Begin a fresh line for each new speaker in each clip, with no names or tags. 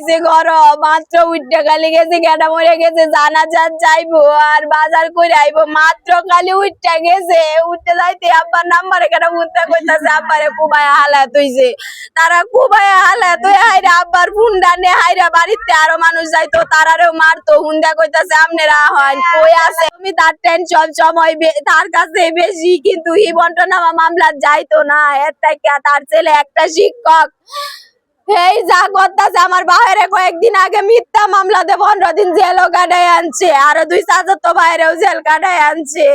হয়েছে ঘর মাত্র উঠতে খালি গেছে গেটা মরে গেছে জানাজাত যাইবো আর বাজার করে আইবো মাত্র খালি উঠতে গেছে উঠতে যাইতে আব্বার নাম্বারে কেন উঠতে কইতাছে আব্বারে কুবায় হালাত হইছে তারা কুবায় হালাত হয়ে হাইরা আব্বার ফুন্ডা নে হাইরা বাড়িতে আরো মানুষ যাইতো তারারেও মারতো হুন্ডা কইতাছে আপনারা হয় কই আছে তুমি তার টেনশন সময় তার কাছে বেশি কিন্তু ই বন্টনামা মামলা যাইতো না এর থেকে তার ছেলে একটা শিক্ষক এই যা করতেছে আমার বাইরে কয়েকদিন আগে মিথ্যা মামলাতে 15 দিন জেলও কাটাই আনছে আরো 2 চাচা তো বাইরেও জেল কাটাই আনছে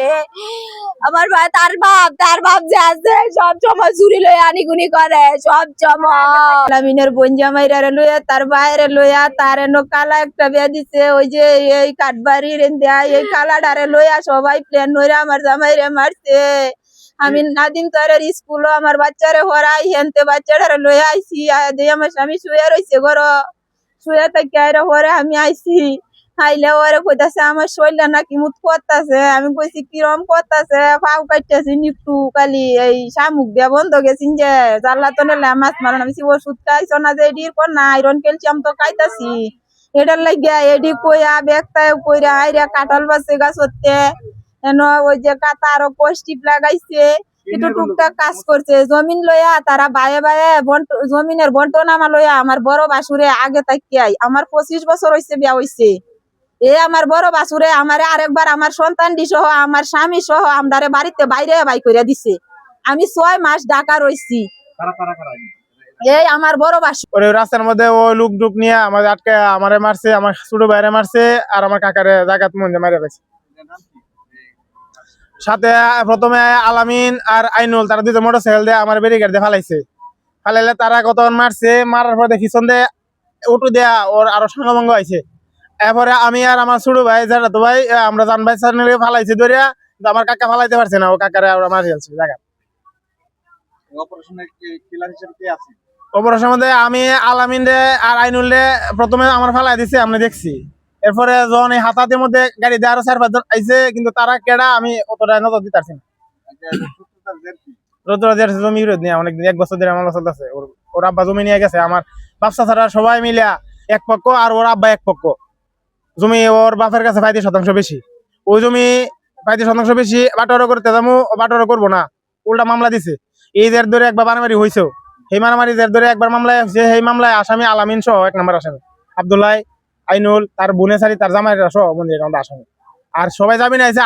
আমার ভাই তার বাপ যে আছে সব সময় চুরি লইয়া আনিগুনি করে সব সময় আলামিনের বোন জামাইরে লইয়া তার বাইরে লইয়া তার এনো কালা একটা বিয়া দিছে ওই যে এই কাঠবাড়ি রেন্দা এই কালাডারে লইয়া সবাই প্লেন নইরা আমার জামাইরে মারছে আমি নাদিম তারের স্কুল আমার বাচ্চারে হরাই হেনতে বাচ্চাটারে লইয়া আইছি আমার স্বামী শুয়ে রয়েছে ঘর শুয়ে থাকি আইরা হরে আমি আইছি আইলে ওরে কইতাছে আমার শরীরটা নাকি মুত করতেছে আমি কইছি কিরম করতেছে পাও কাটতেছি নিকটু কালি এই শামুক দিয়া বন্ধ গেছিন যে জাল্লা তো নেলে মাছ মারণ আমি ওষুধ খাইছ না যে এডির পর না আইরন ক্যালসিয়াম তো খাইতাছি এটার লাগিয়া এডি কইয়া বেগটায় কইরা আইরা কাঁঠাল বাসে গাছ হতে ওই যে কাতা আরো কষ্টিপ লাগাইছে একটু টুকটাক কাজ করছে জমিন লইয়া তারা বায়ে বায়ে জমিনের বন্টনামা লইয়া আমার বড় বাসুরে আগে তাকিয়াই আমার 25 বছর হইছে বিয়া হইছে আমার বড় বাসুরে আমারে আরেকবার আমার সন্তান সহ আমার স্বামী সহ আমারে বাড়িতে বাইরে বাই করে দিছে আমি 6 মাস ঢাকা রইছি এই আমার বড় বাসু
ওই রাস্তার মধ্যে ও লুক ডুক নিয়ে আমাদের আটকে আমারে মারছে আমার ছোট ভাইরে মারছে আর আমার কাকারে জায়গাত মন মারে গেছে সাথে প্রথমে আলামিন আর আইনুল তারা দুটো মোটরসাইকেল দিয়ে আমার ব্যারিকেড দিয়ে ফালাইছে ফালাইলে তারা কতক্ষণ মারছে মারার পরে পিছন দিয়ে উঠু দেয়া ওর আরো সঙ্গভঙ্গ হয়েছে এরপরে আমি আর আমার ছোট ভাই যারা তো ভাই আমরা জান ভাই স্যার ফালাইছি ধরিয়া আমার কাকা ফালাইতে পারছে না ও কাকারে আমরা মারি ফেলছি জায়গা অপারেশনের মধ্যে আমি আলামিন রে আর আইনুল রে প্রথমে আমার ফালাই দিছে আমি দেখছি এরপরে যখন এই হাতাতের মধ্যে গাড়ি দিয়ে আরো 4-5 জন আইছে কিন্তু তারা কেডা আমি অতটা নজর দিতে পারছি না জমি বিরোধ নিয়ে অনেকদিন 1 বছর ধরে মামলা চলতেছে ওর আব্বা জমি নিয়ে গেছে আমার বাচ্চা ছাড়া সবাই মিলিয়া এক পক্ষ আর ওর আব্বা এক পক্ষ জমি ওর বাপের কাছে 35% বেশি ওই জমি 35% বেশি বাটোয়ারা করতে যাবো বাটোয়ারা করবো না উল্টা মামলা দিছে এই জের ধরে একবার মারামারি হয়েছেও সেই মারামারি জের ধরে একবার মামলায় হয়েছে সেই মামলায় আসামি আলামিন সহ 1 নম্বর আসামি আব্দুল্লাহ আইনুল তার বোনে সারি তার জামাইরা সহ মন্দির আসামি আর সবাই জামিন আইছে